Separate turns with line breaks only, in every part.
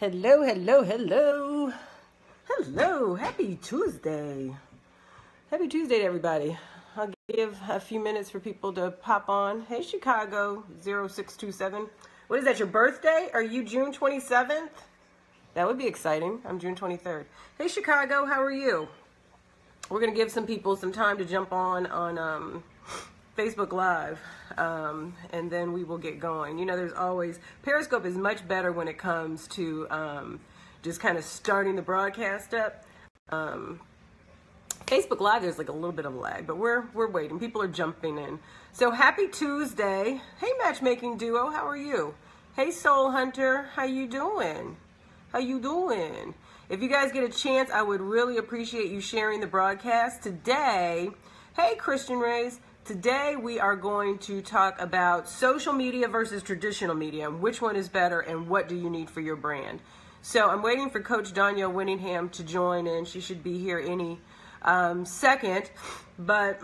Hello, hello, hello. Hello, happy Tuesday. Happy Tuesday to everybody. I'll give a few minutes for people to pop on. Hey, Chicago 0627. What is that, your birthday? Are you June 27th? That would be exciting. I'm June 23rd. Hey, Chicago, how are you? We're going to give some people some time to jump on Facebook Live, and then we will get going. You know, there's always, Periscope is much better when it comes to just kind of starting the broadcast up. Facebook Live, there's like a little bit of a lag, but we're waiting. People are jumping in. So happy Tuesday. Hey, matchmaking duo, how are you? Hey, Soul Hunter, how you doing? How you doing? If you guys get a chance, I would really appreciate you sharing the broadcast today. Hey, Christian Rays. Today we are going to talk about social media versus traditional media, and which one is better and what do you need for your brand. So I'm waiting for Coach Danielle Winningham to join in. She should be here any second, but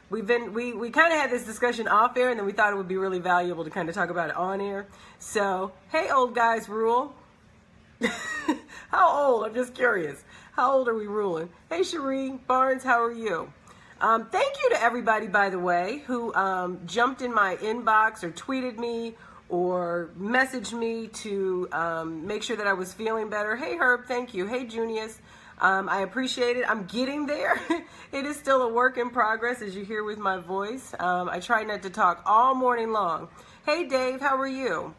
we kind of had this discussion off air, and then we thought it would be really valuable to kind of talk about it on air. So, hey, old guys rule. How old? I'm just curious. How old are we ruling? Hey, Cherie Barnes, how are you? Thank you to everybody, by the way, who jumped in my inbox or tweeted me or messaged me to make sure that I was feeling better. Hey, Herb, thank you. Hey, Junius, I appreciate it. I'm getting there. It is still a work in progress, as you hear with my voice. I try not to talk all morning long. Hey, Dave, how are you?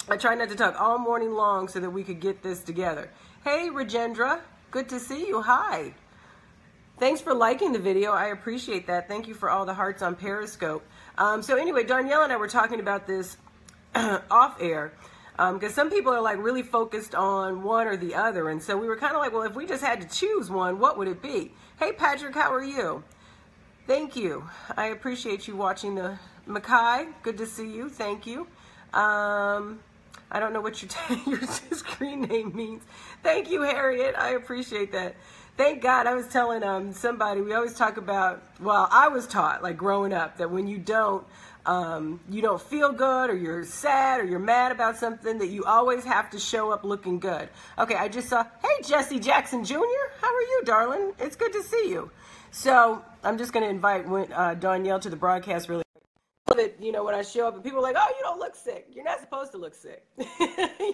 I try not to talk all morning long so that we could get this together. Hey, Rajendra, good to see you. Hi. Thanks for liking the video. I appreciate that. Thank you for all the hearts on Periscope. So anyway, Danielle and I were talking about this off air because some people are like really focused on one or the other. And so we were kind of like, well, if we just had to choose one, what would it be? Hey, Patrick, how are you? Thank you. I appreciate you watching the Mackay. Good to see you. Thank you. I don't know what your screen name means. Thank you, Harriet. I appreciate that. Thank God. I was telling somebody, we always talk about, well, I was taught like growing up that when you don't feel good or you're sad or you're mad about something, that you always have to show up looking good. Okay, I just saw, hey, Jesse Jackson Jr., how are you, darling? It's good to see you. So I'm just going to invite Danielle to the broadcast really quick. That, you know, when I show up and people are like, oh, you don't look sick. You're not supposed to look sick.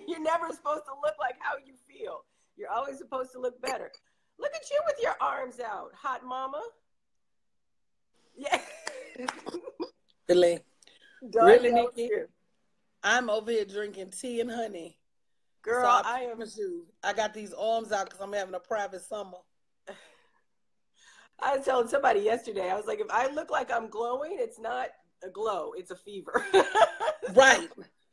You're never supposed to look like how you feel. You're always supposed to look better. Look at you with your arms out, hot mama. Yeah.
Really, Nikki? I'm over here drinking tea and honey.
Girl,
so I got these arms out because I'm having a private summer.
I was telling somebody yesterday, I was like, if I look like I'm glowing, it's not a glow, it's a fever.
Right.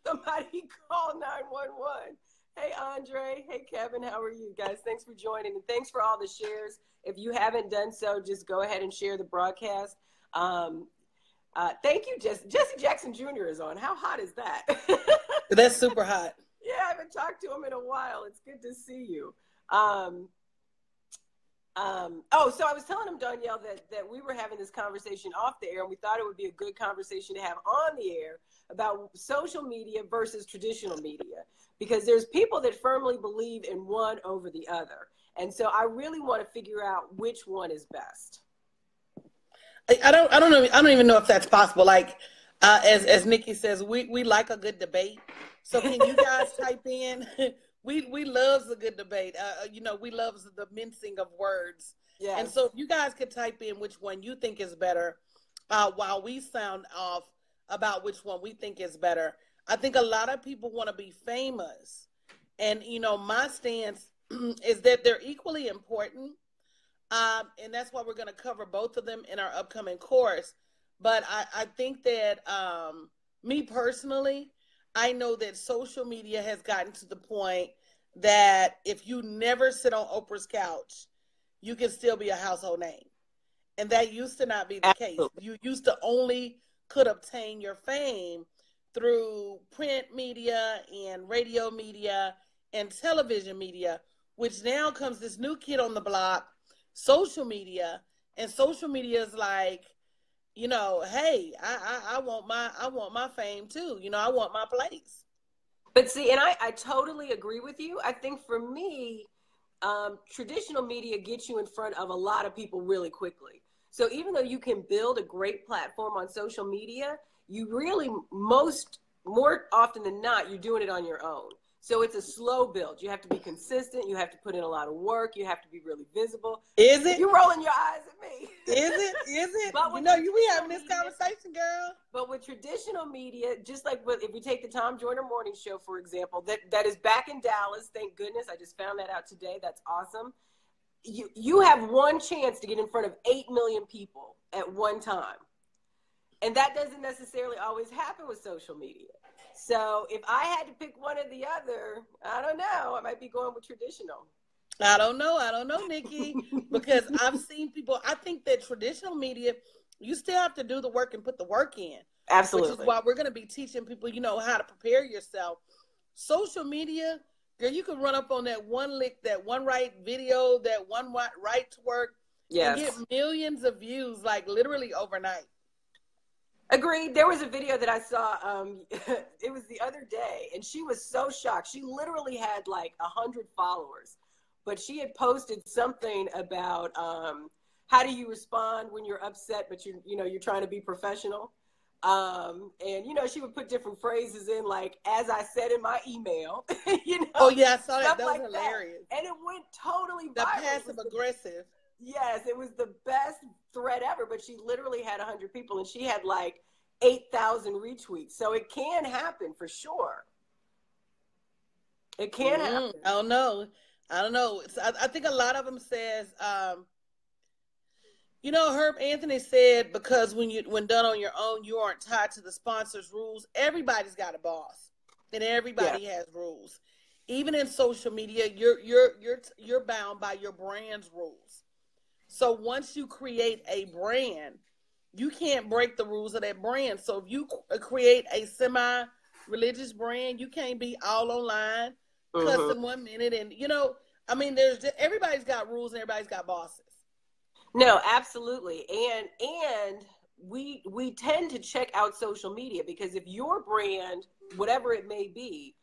Somebody call 911. Hey, Andre. Hey, Kevin. How are you guys? Thanks for joining, and thanks for all the shares. If you haven't done so, just go ahead and share the broadcast. Thank you, Jesse Jackson Jr. is on. How hot is that?
That's super hot.
Yeah, I haven't talked to him in a while. It's good to see you. So I was telling him, Danielle, that we were having this conversation off the air, and we thought it would be a good conversation to have on the air about social media versus traditional media, because there's people that firmly believe in one over the other. And so I really want to figure out which one is best.
I don't know. I don't even know if that's possible. Like, as Nikki says, we like a good debate. So can you guys type in? We love a good debate. We love the mincing of words. Yes. And so if you guys could type in which one you think is better, while we sound off about which one we think is better. I think a lot of people want to be famous. And, my stance is that they're equally important. And that's why we're going to cover both of them in our upcoming course. But I think that me personally, I know that social media has gotten to the point that if you never sit on Oprah's couch, you can still be a household name. And that used to not be the Absolutely. Case. You used to only could obtain your fame through print media and radio media and television media, which now comes this new kid on the block, social media. And social media is like, hey, I want my fame too. I want my place.
But see, and I totally agree with you. I think for me, traditional media gets you in front of a lot of people really quickly. So even though you can build a great platform on social media, you really more often than not, you're doing it on your own. So it's a slow build. You have to be consistent. You have to put in a lot of work. You have to be really visible.
Is it?
You're rolling your eyes at me.
Is it? Is it?
But
You know, you we having this conversation, girl.
But with traditional media, just like if we take the Tom Joyner Morning Show, for example, that is back in Dallas. Thank goodness. I just found that out today. That's awesome. You have one chance to get in front of 8 million people at one time. And that doesn't necessarily always happen with social media. So if I had to pick one or the other, I don't know. I might be going with traditional.
I don't know, Nikki, because I've seen people. I think that traditional media, you still have to do the work and put the work in.
Absolutely.
Which is why we're going to be teaching people, how to prepare yourself. Social media, girl, you can run up on that one lick, that one right video, that one right to work,
yes,
and get millions of views, like literally overnight.
Agreed. There was a video that I saw, it was the other day, and she was so shocked. She literally had like 100 followers, but she had posted something about how do you respond when you're upset, but you're trying to be professional. And she would put different phrases in, like, as I said in my email,
Oh yeah, I saw that. That was
like
hilarious.
And it went totally viral.
The passive aggressive.
Yes, it was the best thread ever, but she literally had 100 people and she had like 8,000 retweets. So it can happen for sure. It can happen.
I don't know. I think a lot of them says, Herb Anthony said, because when done on your own, you aren't tied to the sponsor's rules. Everybody's got a boss, and everybody has rules. Even in social media, you're bound by your brand's rules. So once you create a brand, you can't break the rules of that brand. So if you create a semi-religious brand, you can't be all online, cussing 1 minute, and everybody's got rules and everybody's got bosses.
No, absolutely. And we tend to check out social media because if your brand, whatever it may be,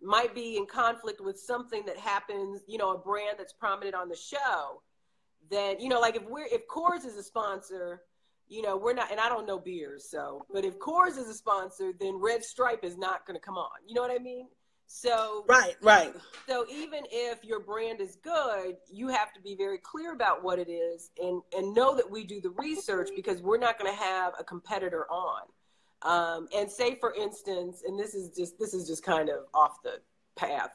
might be in conflict with something that happens, a brand that's prominent on the show, then, like if Coors is a sponsor, we're not, and I don't know beers, but if Coors is a sponsor, then Red Stripe is not going to come on. You know what I mean? So
right.
So even if your brand is good, you have to be very clear about what it is and know that we do the research because we're not going to have a competitor on. And say, for instance, and this is just kind of off the path,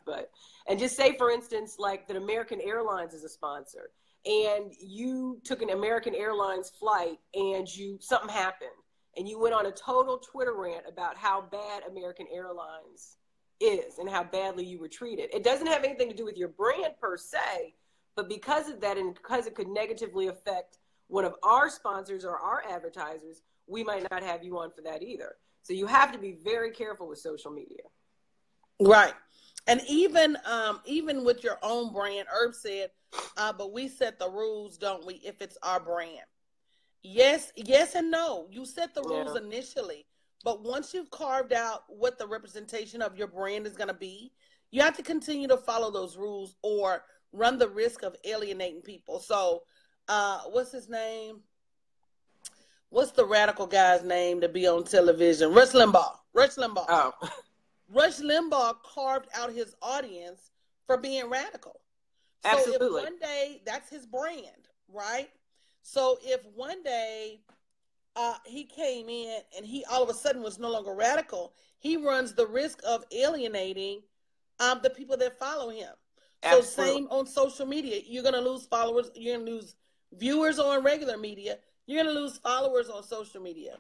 and just say, for instance, like that American Airlines is a sponsor and you took an American Airlines flight and something happened and you went on a total Twitter rant about how bad American Airlines is and how badly you were treated. It doesn't have anything to do with your brand per se, but because of that and because it could negatively affect one of our sponsors or our advertisers, we might not have you on for that either. So you have to be very careful with social media.
Right. And even with your own brand, Herb said, but we set the rules, don't we, if it's our brand? Yes and no. You set the rules initially. But once you've carved out what the representation of your brand is going to be, you have to continue to follow those rules or run the risk of alienating people. So, what's his name? What's the radical guy's name to be on television? Rush Limbaugh.
Oh.
Rush Limbaugh carved out his audience for being radical.
Absolutely.
So if one day, that's his brand, right? So if one day he came in and he all of a sudden was no longer radical, he runs the risk of alienating the people that follow him. Absolutely. So same on social media. You're going to lose followers. You're going to lose viewers on regular media. You're going to lose followers on social media.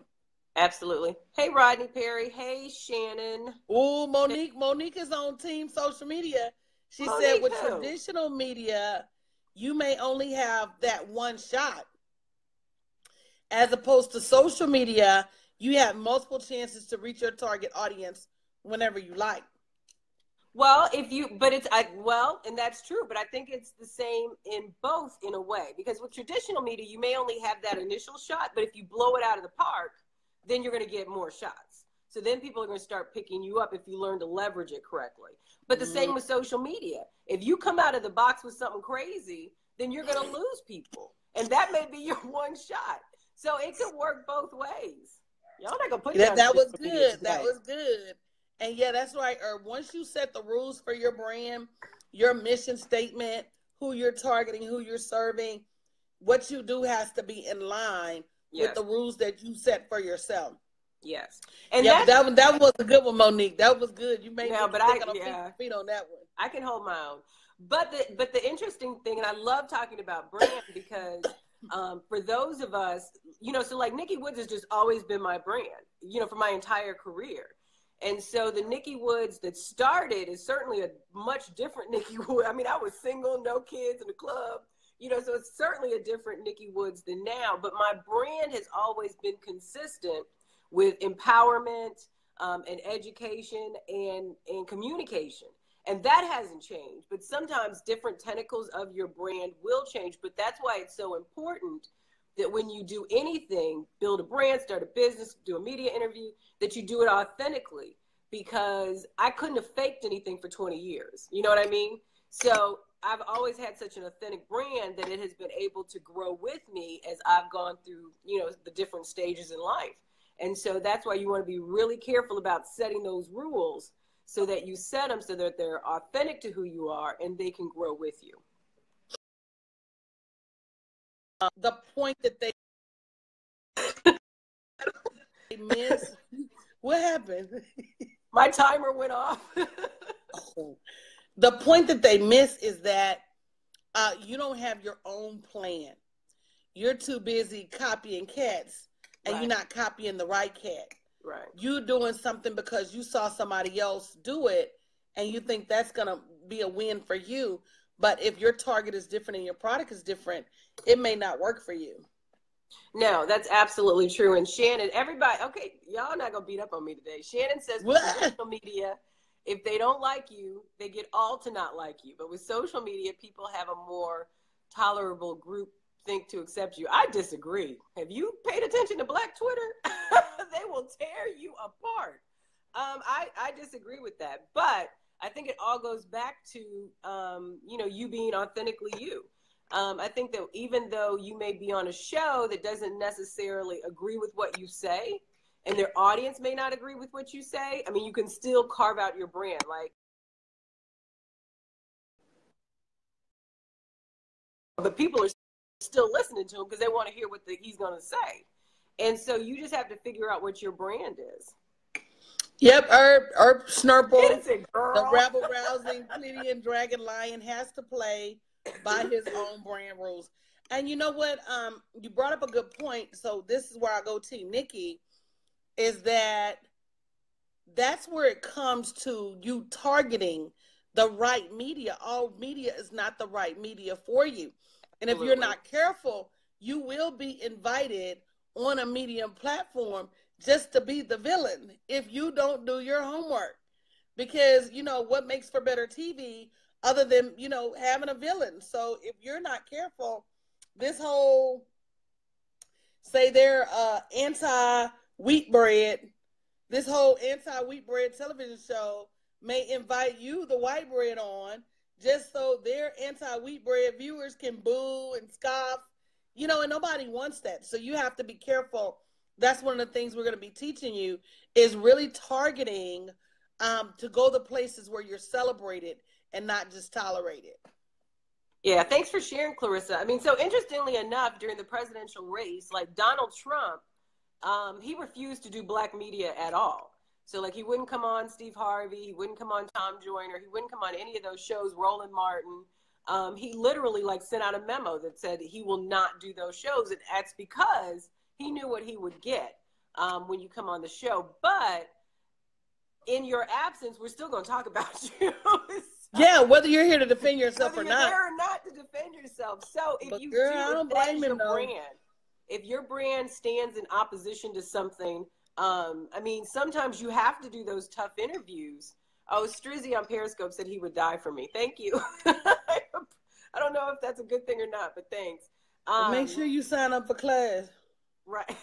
Absolutely. Hey, Rodney Perry. Hey, Shannon.
Oh, Monique is on team social media. She said with traditional media, you may only have that one shot. As opposed to social media, you have multiple chances to reach your target audience whenever you like.
Well, and that's true, but I think it's the same in both in a way, because with traditional media, you may only have that initial shot, but if you blow it out of the park, then you're going to get more shots. So then people are going to start picking you up if you learn to leverage it correctly. But the same with social media. If you come out of the box with something crazy, then you're going to lose people. And that may be your one shot. So it could work both ways. Y'all not going to put
that was good. That was good. And yeah, that's right. Or once you set the rules for your brand, your mission statement, who you're targeting, who you're serving, what you do has to be in line with the rules that you set for yourself.
Yes. And
yeah, that was a good one, Monique. That was good. You made me think on feet on that one.
I can hold my own. But the interesting thing, and I love talking about brand because for those of us, you know, so like Nikki Woods has just always been my brand, you know, for my entire career. And so the Nikki Woods that started is certainly a much different Nikki Woods. I mean, I was single, no kids in the club, you know, so it's certainly a different Nikki Woods than now. But my brand has always been consistent with empowerment and education and communication. And that hasn't changed. But sometimes different tentacles of your brand will change. But that's why it's so important that when you do anything, build a brand, start a business, do a media interview, that you do it authentically. Because I couldn't have faked anything for 20 years. You know what I mean? So I've always had such an authentic brand that it has been able to grow with me as I've gone through, you know, the different stages in life. And so that's why you want to be really careful about setting those rules so that you set them so that they're authentic to who you are and they can grow with you.
The point that they miss, what happened?
My timer went off.
The point that they miss is that you don't have your own plan. You're too busy copying cats. And you're not copying the right cat.
Right.
You're doing something because you saw somebody else do it and you think that's going to be a win for you. But if your target is different and your product is different, it may not work for you.
No, that's absolutely true. And Shannon, everybody, okay, y'all not going to beat up on me today. Shannon says with social media, if they don't like you, they get all to not like you. But with social media, people have a more tolerable group think to accept you. I disagree. Have you paid attention to Black Twitter? They will tear you apart. I disagree with that, but I think it all goes back to you know, you being authentically you. I think that even though you may be on a show that doesn't necessarily agree with what you say, and their audience may not agree with what you say, I mean, you can still carve out your brand. Like, but people are still listening to him because they want to hear what he's going to say. And so you just have to figure out what your brand is.
Yep, Herb Snurple,
the
rabble-rousing, Pleiadian dragon lion has to play by his own brand rules. And you know what? You brought up a good point. So this is where I go to Nikki, is that's where it comes to you targeting the right media. All media is not the right media for you. And if you're not careful, you will be invited on a medium platform just to be the villain if you don't do your homework. Because, you know, what makes for better TV other than, you know, having a villain? So if you're not careful, this whole, say they're anti-wheat bread, this whole anti-wheat bread television show may invite you, the white bread, on just so their anti-wheat bread viewers can boo and scoff, you know, and nobody wants that. So you have to be careful. That's one of the things we're going to be teaching you, is really targeting to go the places where you're celebrated and not just tolerated.
Yeah, thanks for sharing, Clarissa. I mean, so interestingly enough, during the presidential race, like Donald Trump, he refused to do Black media at all. So like he wouldn't come on Steve Harvey, he wouldn't come on Tom Joyner, he wouldn't come on any of those shows, Roland Martin. He literally like sent out a memo that said he will not do those shows. And that's because he knew what he would get when you come on the show. But in your absence, we're still going to talk about you.
Yeah, whether you're here to defend yourself
or not.
Whether you're
there or not to defend yourself. So if you
girl, I don't blame him,
brand, if your brand stands in opposition to something, I mean, sometimes you have to do those tough interviews. Oh, Strizzy on Periscope said he would die for me. Thank you. I don't know if that's a good thing or not, but thanks.
Make sure you sign up for class.
Right.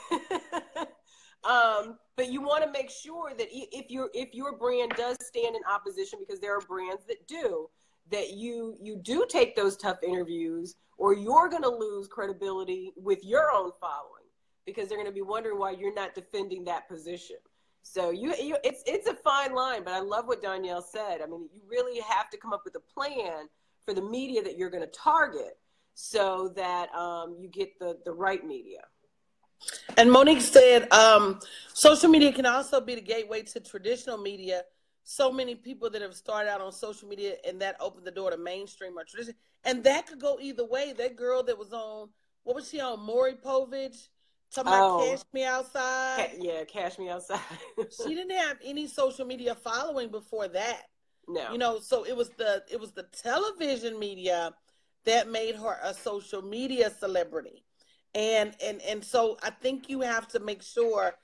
But you want to make sure that if your brand does stand in opposition, because there are brands that do, that you do take those tough interviews, or you're going to lose credibility with your own following, because they're going to be wondering why you're not defending that position. So it's a fine line, but I love what Danielle said. I mean, you really have to come up with a plan for the media that you're going to target, so that you get the right media.
And Monique said, social media can also be the gateway to traditional media. So many people that have started out on social media, and that opened the door to mainstream or tradition. And that could go either way. That girl that was on, what was she on? Maury Povich, talking about Cash Me Outside.
Yeah, Cash Me Outside.
She didn't have any social media following before that.
No.
You know, so it was the television media that made her a social media celebrity. And so I think you have to make sure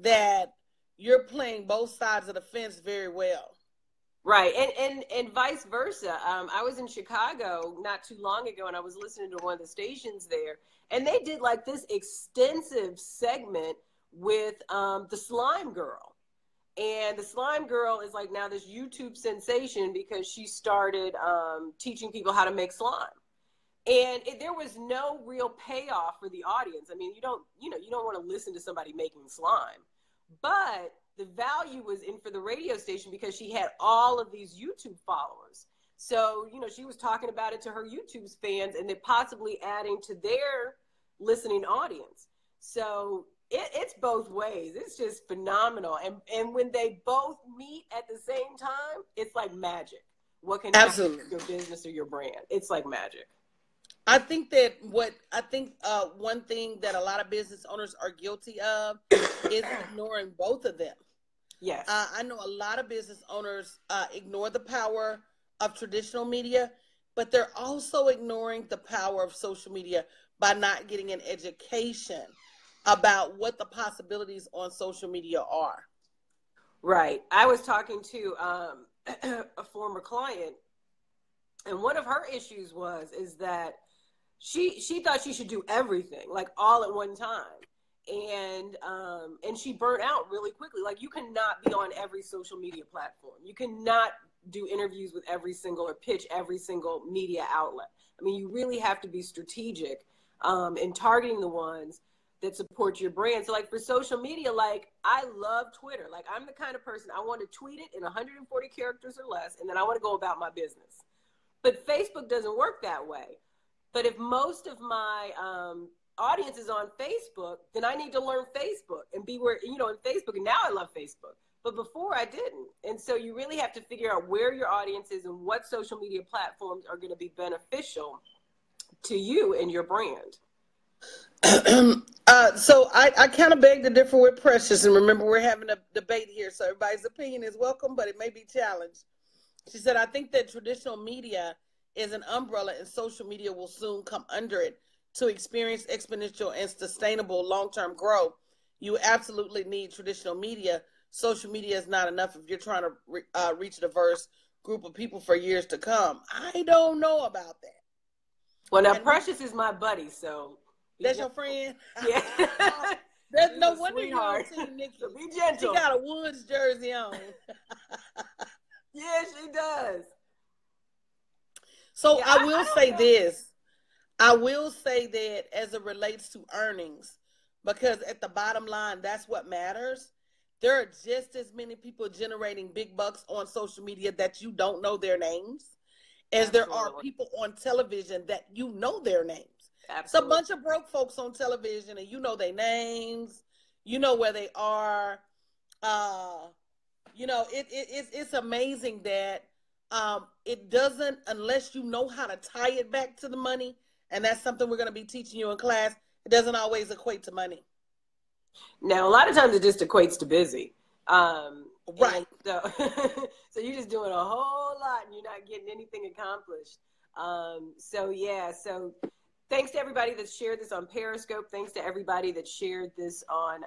that you're playing both sides of the fence very well.
Right. And vice versa. I was in Chicago not too long ago, and I was listening to one of the stations there, and they did like this extensive segment with the Slime Girl. And the Slime Girl is like now this YouTube sensation because she started teaching people how to make slime. And there was no real payoff for the audience. I mean, you don't want to listen to somebody making slime, but the value was in for the radio station because she had all of these YouTube followers. So, she was talking about it to her YouTube fans, and then possibly adding to their listening audience. So it's both ways. It's just phenomenal. And when they both meet at the same time, it's like magic. What can happen to your business or your brand? It's like magic.
I think one thing that a lot of business owners are guilty of is ignoring both of them.
Yes.
I know a lot of business owners ignore the power of traditional media, but they're also ignoring the power of social media by not getting an education about what the possibilities on social media are.
Right. I was talking to a former client, and one of her issues is that she thought she should do everything like all at one time. And she burnt out really quickly. Like, you cannot be on every social media platform. You cannot do interviews with every single or pitch every single media outlet. I mean, you really have to be strategic in targeting the ones that support your brand. So like for social media, like I love Twitter. Like I'm the kind of person, I want to tweet it in 140 characters or less, and then I want to go about my business. But Facebook doesn't work that way. But if most of my audience is on Facebook, then I need to learn Facebook and be where, in Facebook. And now I love Facebook, but before I didn't. And so you really have to figure out where your audience is and what social media platforms are going to be beneficial to you and your brand.
So I kind of beg to differ with Precious. And remember, we're having a debate here, so everybody's opinion is welcome, but it may be challenged. She said, I think that traditional media is an umbrella and social media will soon come under it. To experience exponential and sustainable long-term growth, you absolutely need traditional media. Social media is not enough if you're trying to reach a diverse group of people for years to come. I don't know about that.
Well, now Precious is my buddy, so.
That's your friend?
Yeah.
There's no wonder you're on Team Nikki.
So be gentle.
She got a Woods jersey on.
Yeah, she does.
So yeah, I will say this. I will say that as it relates to earnings, because at the bottom line, that's what matters. There are just as many people generating big bucks on social media that you don't know their names as there are people on television that you know their names. Absolutely. It's a bunch of broke folks on television and you know their names, you know where they are. It's amazing that it doesn't, unless you know how to tie it back to the money, and that's something we're going to be teaching you in class, it doesn't always equate to money.
Now, a lot of times it just equates to busy.
Right.
So, so you're just doing a whole lot and you're not getting anything accomplished. So thanks to everybody that shared this on Periscope. Thanks to everybody that shared this on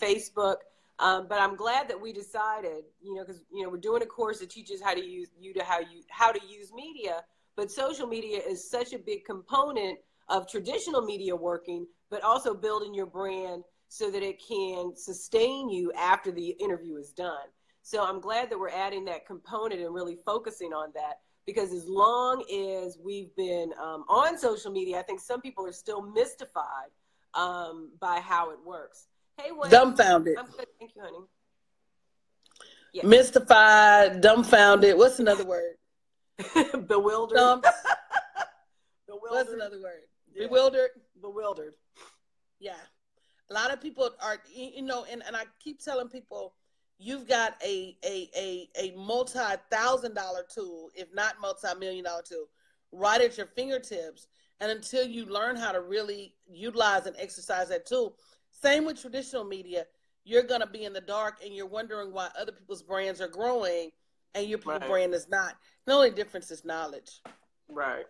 Facebook. But I'm glad that we decided, because, we're doing a course that teaches how to use media, but social media is such a big component of traditional media working, but also building your brand so that it can sustain you after the interview is done. So I'm glad that we're adding that component and really focusing on that, because as long as we've been on social media, I think some people are still mystified by how it works. Hey, Wayne.
Dumbfounded.
I'm good. Thank you, honey. Yeah.
Mystified, dumbfounded. What's another word?
Bewildered. Bewildered.
What's another word?
Yeah.
Bewildered.
Bewildered.
Yeah. A lot of people are, and I keep telling people, you've got a multi-$1,000 tool, if not multi-million-dollar tool, right at your fingertips. And until you learn how to really utilize and exercise that tool, same with traditional media, you're going to be in the dark and you're wondering why other people's brands are growing and your brand is not. The only difference is knowledge.
Right.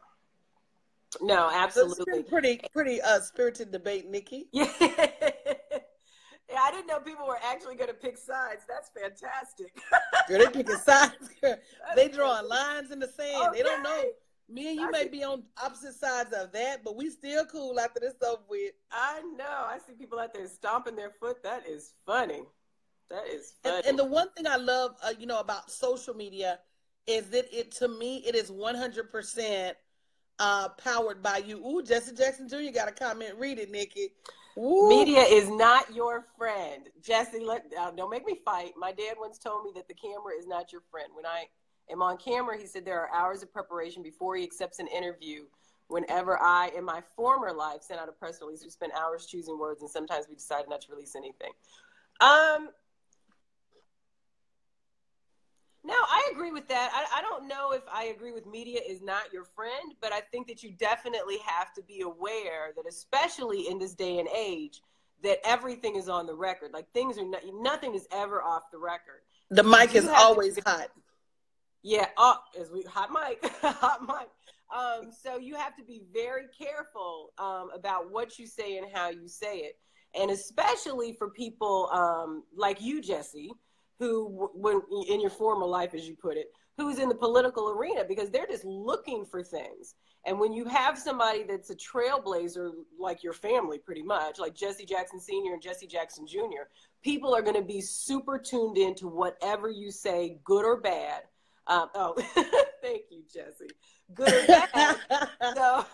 No, absolutely.
So it's been pretty spirited debate, Nikki.
Yeah. Yeah, I didn't know people were actually going to pick sides. That's fantastic.
Girl, they picking sides. They drawing lines in the sand.
Okay.
They don't know. Me and you may be on opposite sides of that, but we still cool after this over with.
I know. I see people out there stomping their foot. That is funny. That is funny.
And the one thing I love, about social media is that to me, it is 100% powered by you. Ooh, Jesse Jackson Jr. got a comment. Read it, Nikki. Ooh.
Media is not your friend. Jesse, don't make me fight. My dad once told me that the camera is not your friend. When I am on camera, he said there are hours of preparation before he accepts an interview. Whenever I, in my former life, sent out a press release, we spent hours choosing words, and sometimes we decided not to release anything. No, I agree with that. I don't know if I agree with media is not your friend, but I think that you definitely have to be aware that, especially in this day and age, that everything is on the record. Like, things are nothing is ever off the record.
The mic is always hot.
Yeah, hot mic, hot mic. So you have to be very careful about what you say and how you say it, and especially for people like you, Jesse, who, when in your former life, as you put it, who's in the political arena, because they're just looking for things. And when you have somebody that's a trailblazer, like your family, pretty much, like Jesse Jackson Sr. and Jesse Jackson Jr., people are going to be super tuned into whatever you say, good or bad. Thank you, Jesse. Good or bad.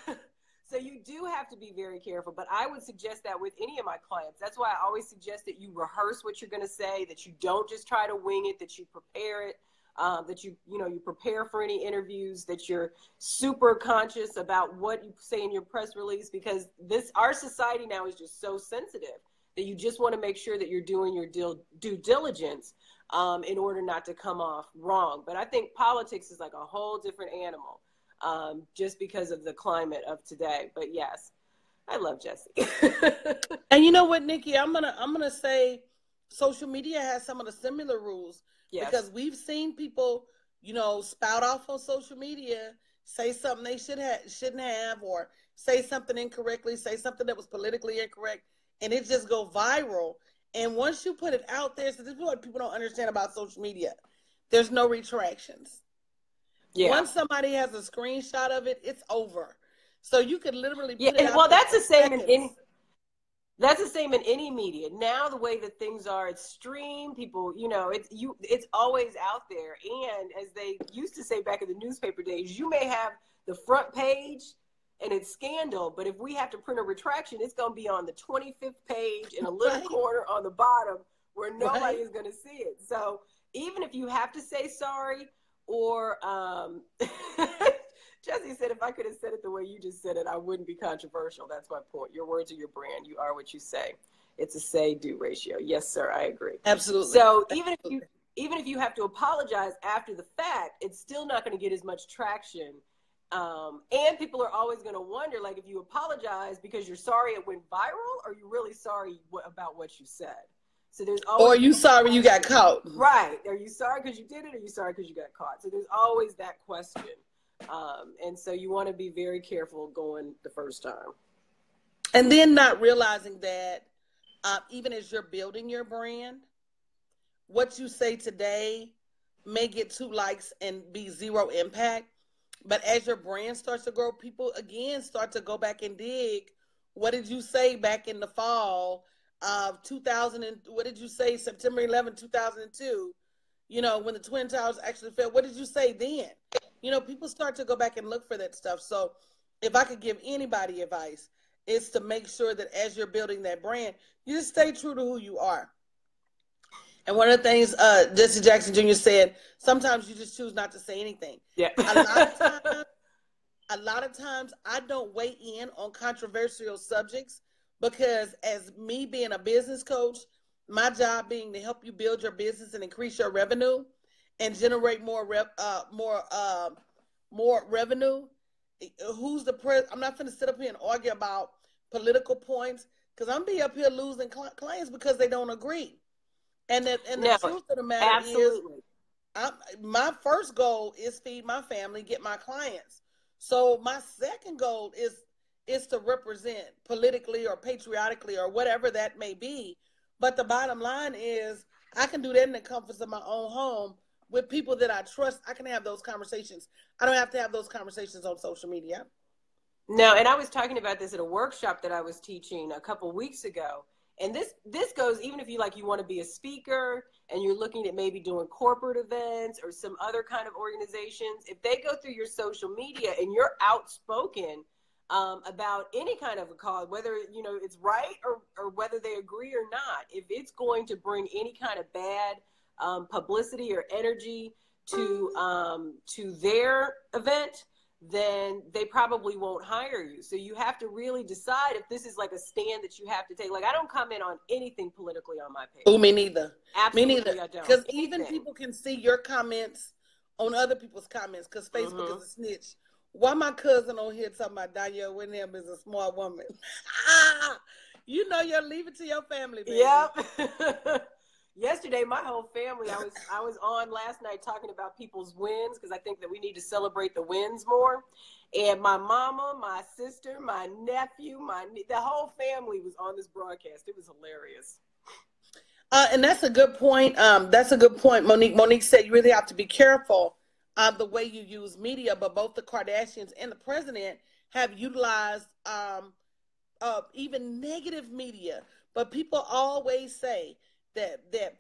So you do have to be very careful, but I would suggest that with any of my clients. That's why I always suggest that you rehearse what you're going to say, that you don't just try to wing it, that you prepare it, that you prepare for any interviews, that you're super conscious about what you say in your press release, because our society now is just so sensitive that you just want to make sure that you're doing your due diligence in order not to come off wrong. But I think politics is like a whole different animal. Just because of the climate of today. But yes, I love Jesse.
And you know what, Nikki, I'm gonna say social media has some of the similar rules. Yes. Because we've seen people, spout off on social media, say something they shouldn't have, or say something incorrectly, say something that was politically incorrect, and it just go viral. And once you put it out there, so this is what people don't understand about social media, there's no retractions. Yeah. Once somebody has a screenshot of it, it's over. So you could literally put it out. Well,
that's the same in any media. Now the way that things are, it's streamed, people, it's always out there. And as they used to say back in the newspaper days, you may have the front page and it's scandal, but if we have to print a retraction, it's going to be on the 25th page in a little corner on the bottom where nobody is going to see it. So even if you have to say sorry, or Jesse said, if I could have said it the way you just said it, I wouldn't be controversial. That's my point. Your words are your brand. You are what you say. It's a say-do ratio. Yes, sir. I agree.
Absolutely.
So even if you have to apologize after the fact, it's still not going to get as much traction. And people are always going to wonder, like, if you apologize because you're sorry it went viral, or are you really sorry about what you said? So there's always,
or are you sorry you got caught?
Right. Are you sorry because you did it, or are you sorry because you got caught? So there's always that question. And so you want to be very careful going the first time.
And then not realizing that even as you're building your brand, what you say today may get 2 likes and be 0 impact. But as your brand starts to grow, people, again, start to go back and dig. What did you say back in the fall? of 2000 and what did you say, September 11, 2002, you know, when the Twin Towers actually fell, what did you say then? You know, people start to go back and look for that stuff. So if I could give anybody advice, it's to make sure that as you're building that brand, you just stay true to who you are. And one of the things Jesse Jackson Jr. said, sometimes you just choose not to say anything.
Yeah.
A lot of times I don't weigh in on controversial subjects because as me being a business coach, my job being to help you build your business and increase your revenue and generate more revenue. Who's the president? I'm not going to sit up here and argue about political points because I'm be up here losing clients because they don't agree. And the truth of the matter
absolutely.
is, my first goal is feed my family, get my clients. So my second goal is to represent politically or patriotically or whatever that may be. But the bottom line is I can do that in the comforts of my own home with people that I trust. I can have those conversations. I don't have to have those conversations on social media.
No, and I was talking about this at a workshop that I was teaching a couple weeks ago. And this goes even if you want to be a speaker and you're looking at maybe doing corporate events or some other kind of organizations. If they go through your social media and you're outspoken about any kind of a cause, whether it's right or whether they agree or not, if it's going to bring any kind of bad publicity or energy to their event, then they probably won't hire you. So you have to really decide if this is like a stand that you have to take. Like, I don't comment on anything politically on my page.
Oh, me neither.
Absolutely,
me neither.
I don't.
Because even people can see your comments on other people's comments because Facebook is a snitch. Why my cousin on here talking about Danielle Winham is a smart woman? You leave it to your family, baby.
Yep. Yesterday, my whole family, I was on last night talking about people's wins because I think that we need to celebrate the wins more. And my mama, my sister, my nephew, the whole family was on this broadcast. It was hilarious.
And that's a good point. That's a good point, Monique. Monique said you really have to be careful the way you use media, but both the Kardashians and the president have utilized even negative media. But people always say that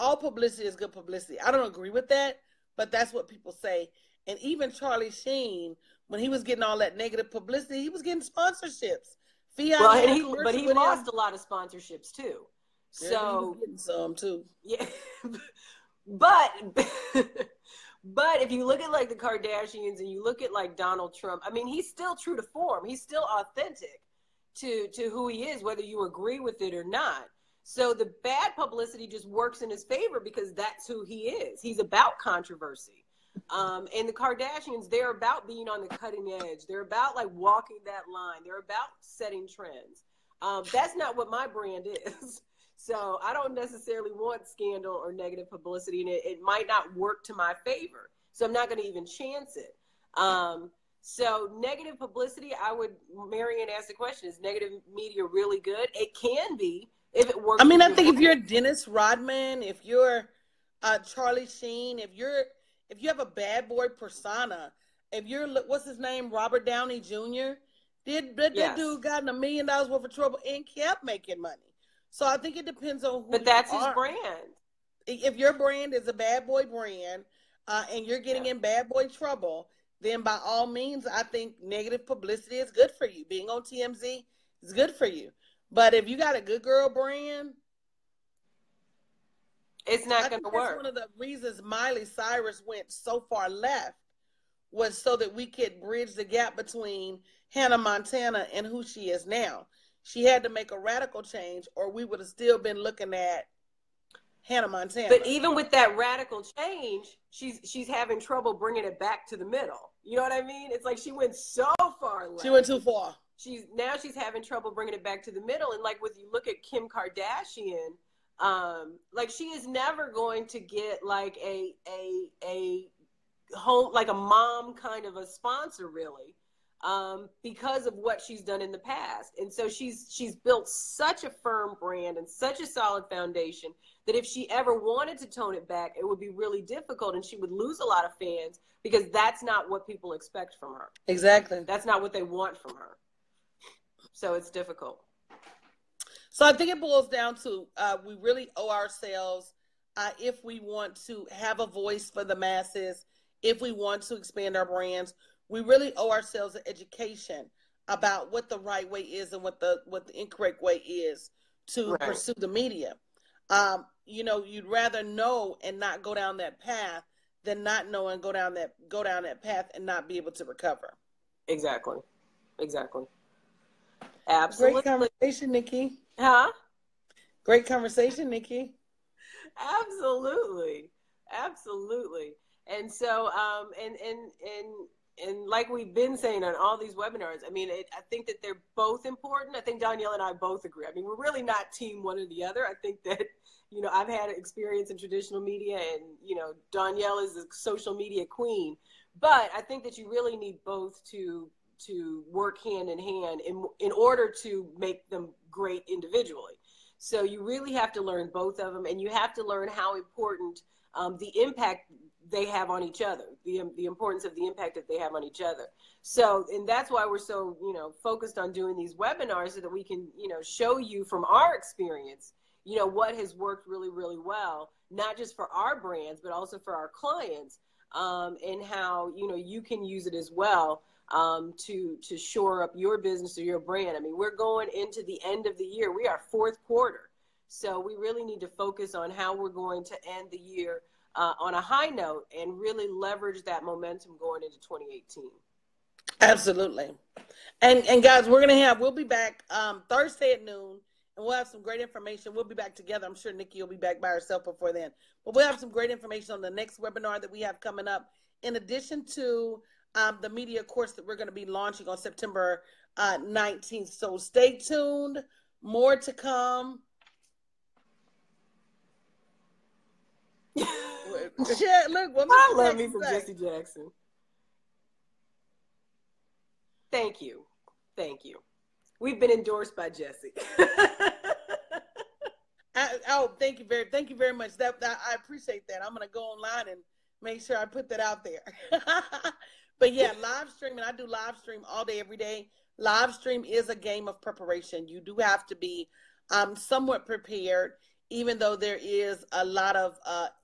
all publicity is good publicity. I don't agree with that, but that's what people say. And even Charlie Sheen, when he was getting all that negative publicity, he was getting sponsorships.
But he lost a lot of sponsorships too.
Yeah,
so
he was getting some too.
Yeah, but if you look at like the Kardashians and you look at like Donald Trump, I mean, he's still true to form. He's still authentic to who he is, whether you agree with it or not. So the bad publicity just works in his favor because that's who he is. He's about controversy. And the Kardashians, they're about being on the cutting edge. They're about like walking that line. They're about setting trends. That's not what my brand is. So I don't necessarily want scandal or negative publicity, and it might not work to my favor. So I'm not going to even chance it. So negative publicity, Marianne asked the question, is negative media really good? It can be. If it works,
I mean, I think if you're Dennis Rodman, if you're Charlie Sheen, if you have a bad boy persona, if you're what's his name, Robert Downey Jr., that dude got in $1 million worth of trouble and kept making money. So I think it depends on who.
But that's his brand.
If your brand is a bad boy brand, and you're getting in bad boy trouble, then by all means, I think negative publicity is good for you. Being on TMZ is good for you. But if you got a good girl brand,
it's not going to work.
One of the reasons Miley Cyrus went so far left was so that we could bridge the gap between Hannah Montana and who she is now. She had to make a radical change, or we would have still been looking at Hannah Montana.
But even with that radical change, she's having trouble bringing it back to the middle. You know what I mean? It's like she went so far left.
She went too far.
She's having trouble bringing it back to the middle. And like when you look at Kim Kardashian, like she is never going to get like a home, like a mom kind of a sponsor really, because of what she's done in the past. And so she's built such a firm brand and such a solid foundation that if she ever wanted to tone it back, it would be really difficult and she would lose a lot of fans because that's not what people expect from her.
Exactly.
That's not what they want from her. So it's difficult.
So I think it boils down to we really owe ourselves, if we want to have a voice for the masses, if we want to expand our brands, we really owe ourselves an education about what the right way is and what the incorrect way is to
Right.
pursue the media. You'd rather know and not go down that path than not know and go down that path and not be able to recover.
Exactly. Exactly.
Great
Absolutely.
conversation, Nikki.
Huh?
Great conversation, Nikki.
Absolutely. Absolutely. And so, and like we've been saying on all these webinars, I mean, I think that they're both important. I think Danielle and I both agree. I mean, we're really not team one or the other. I think that, I've had experience in traditional media, and, Danielle is the social media queen. But I think that you really need both to work hand in hand in order to make them great individually. So you really have to learn both of them, and you have to learn how important the impact they have on each other, the importance of the impact that they have on each other. So, and that's why we're so, focused on doing these webinars, so that we can, show you from our experience, what has worked really, really well, not just for our brands, but also for our clients, and how, you can use it as well, to shore up your business or your brand. I mean, we're going into the end of the year. We are fourth quarter. So we really need to focus on how we're going to end the year on a high note, and really leverage that momentum going into 2018.
Absolutely. And guys, we'll be back Thursday at noon, and we'll have some great information. We'll be back together. I'm sure Nikki will be back by herself before then. But we'll have some great information on the next webinar that we have coming up, in addition to the media course that we're going to be launching on September 19th. So stay tuned. More to come. Yeah, look,
I love me some Jesse Jackson. Thank you. Thank you. We've been endorsed by Jesse.
Thank you very much. That I appreciate that. I'm gonna go online and make sure I put that out there. But yeah, live streaming. I do live stream all day, every day. Live stream is a game of preparation. You do have to be somewhat prepared, even though there is a lot of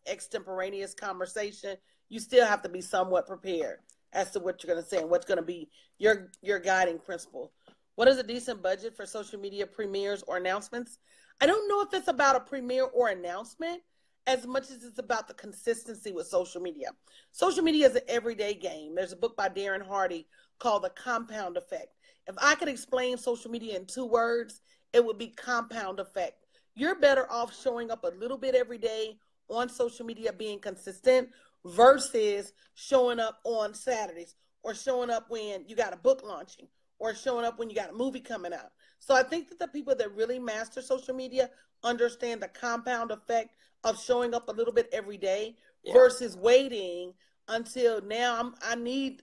extemporaneous conversation. You still have to be somewhat prepared as to what you're going to say and what's going to be your guiding principle. What is a decent budget for social media premieres or announcements? I don't know if it's about a premiere or announcement as much as it's about the consistency with social media. Social media is an everyday game. There's a book by Darren Hardy called The Compound Effect. If I could explain social media in 2 words, it would be compound effect. You're better off showing up a little bit every day on social media, being consistent, versus showing up on Saturdays, or showing up when you got a book launching, or showing up when you got a movie coming out. So I think that the people that really master social media understand the compound effect of showing up a little bit every day, versus waiting until now I need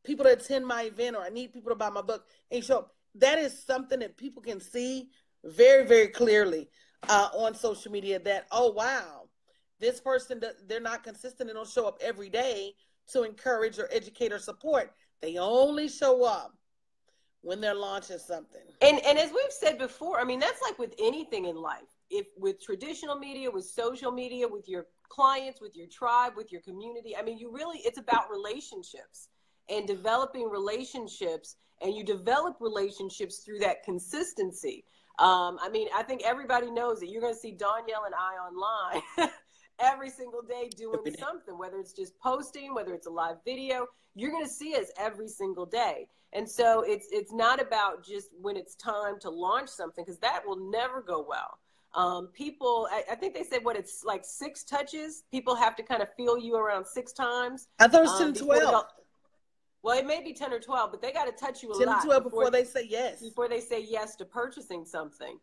people to attend my event, or I need people to buy my book and show up. That is something that people can see very, very clearly on social media, that, oh, wow, this person, they're not consistent. They don't show up every day to encourage or educate or support. They only show up when they're launching something.
And as we've said before, I mean, that's like with anything in life. If with traditional media, with social media, with your clients, with your tribe, with your community, I mean, it's about relationships and developing relationships, and you develop relationships through that consistency. I mean, I think everybody knows that you're going to see Danielle and I online every single day doing something, whether it's just posting, whether it's a live video. You're going to see us every single day. And so it's not about just when it's time to launch something, because that will never go well. People, I think they said it's like 6 touches. People have to kind of feel you around 6 times.
I thought it was 10 to 12.
Well, it may be 10 or 12, but they got to touch you a
10
lot.
10 to 12 before they say yes.
Before they say yes to purchasing something.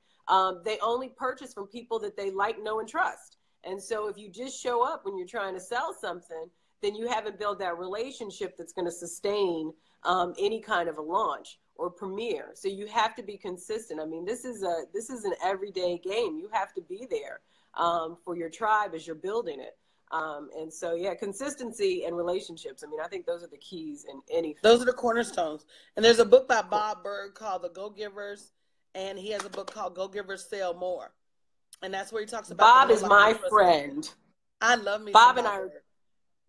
They only purchase from people that they like, know, and trust. And so if you just show up when you're trying to sell something, then you haven't built that relationship that's going to sustain any kind of a launch or premiere. So you have to be consistent. I mean, this is an everyday game. You have to be there for your tribe as you're building it. And so, yeah, consistency and relationships. I mean, I think those are the keys in anything.
Those are the cornerstones. And there's a book by Bob Berg called The Go-Givers and he has a book called Go Givers Sell More. And that's where he talks about
Bob is my friend.
I love me.
Bob and I,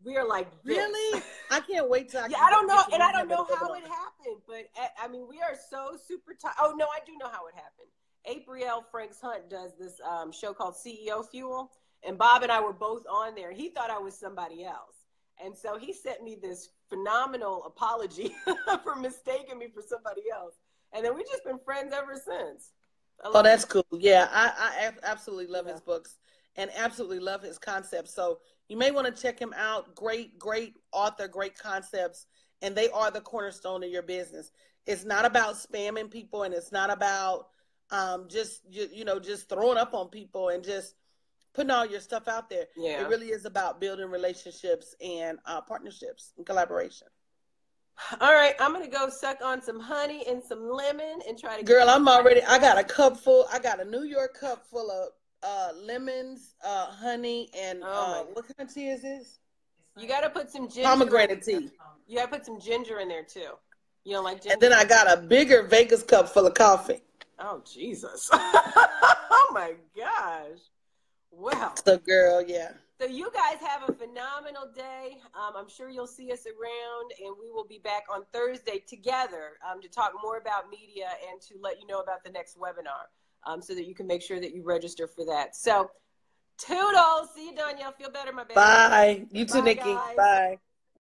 we are like this.
Really? I can't wait till
I don't know, and I don't know how it happened, but I mean, we are so super tight. Oh no, I do know how it happened. April Franks Hunt does this show called CEO Fuel, and Bob and I were both on there. He thought I was somebody else, and so he sent me this phenomenal apology for mistaking me for somebody else, and then we've just been friends ever since.
Oh, that's cool. Yeah, I absolutely love his books and absolutely love his concepts. So you may want to check him out. Great author, great concepts, and they are the cornerstone of your business. It's not about spamming people, and it's not about just throwing up on people and just putting all your stuff out there.
Yeah.
It really is about building relationships and partnerships and collaboration.
All right, I'm gonna go suck on some honey and some lemon and try to.
Girl, I got a cup full. I got a New York cup full of lemons, honey, and what kind of tea is this?
You got to put some ginger.
Pomegranate tea.
You got to put some ginger in there too. You don't like ginger?
And then I got a bigger Vegas cup full of coffee.
Oh Jesus! Oh my gosh! Wow.
So, girl, yeah.
So you guys have a phenomenal day. I'm sure you'll see us around, and we will be back on Thursday together to talk more about media and to let you know about the next webinar so that you can make sure that you register for that. So toodles. See you, Danielle. Feel better, my baby.
Bye. You too,
Bye,
Nikki.
guys.
Bye.